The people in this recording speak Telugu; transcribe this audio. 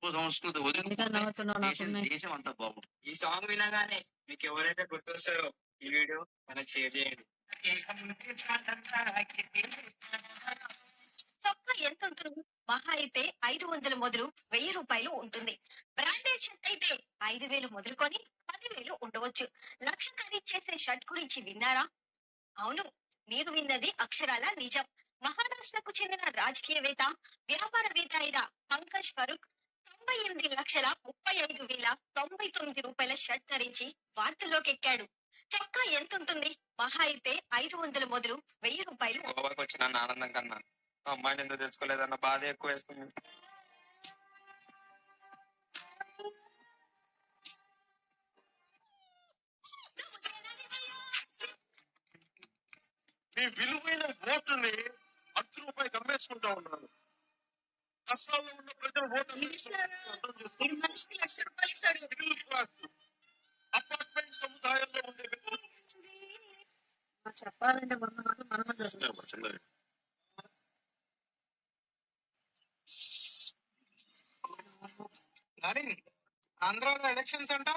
సంస్కృతి అందుకని వదిలిపోతే నవ్వుతున్నావు దేశం నాకున్నాయి. దేశం అంతా బాగుంటుంది. ఈ సాంగ్ వినగానే మీకు ఎవరైతే గుర్తొస్తారో ఈ వీడియో మనకి షేర్ చేయండి. చొక్కా ఎంత ఉంటుంది? మహా అయితే 500 మొదలు 1000 రూపాయలు ఉంటుంది. బ్రాండెడ్ షర్ట్ అయితే 5000 మొదలుకొని 10,000 ఉండవచ్చు. లక్ష ఖరీదు చేసే షర్ట్ గురించి విన్నారా? అవును, మీరు విన్నది అక్షరాల నిజం. మహారాష్ట్రకు చెందిన రాజకీయవేత్త, వ్యాపారవేత్త అయిన పంకజ్ ఫరూక్ 98,35,099 రూపాయల షర్ట్ ధరించి వార్తల్లోకి ఎక్కాడు. చొక్కా ఎంత ఉంటుంది? మహా అయితే 500 మొదలు 1000 రూపాయలు. గోవాకి వచ్చిన ఆనందం కన్నా అమ్మాయిని ఎందుకు తెలుసుకోలేదన్న బాధ ఎక్కువ వేస్తుంది. మీ విలువైన ఓటుని ₹10 అమ్మేసుకుంటా ఉన్నారు. కష్టాల్లో ఉన్న ప్రజలు ఓటు మనిషికి ₹1,00,000 ఇస్తాడు. మిడిల్ క్లాస్ అపార్ట్మెంట్ సముదాయంలో ఉండే వ్యక్తులు చెప్పాలంటే మనం ఆంధ్రాలో ఎలక్షన్స్ అంట.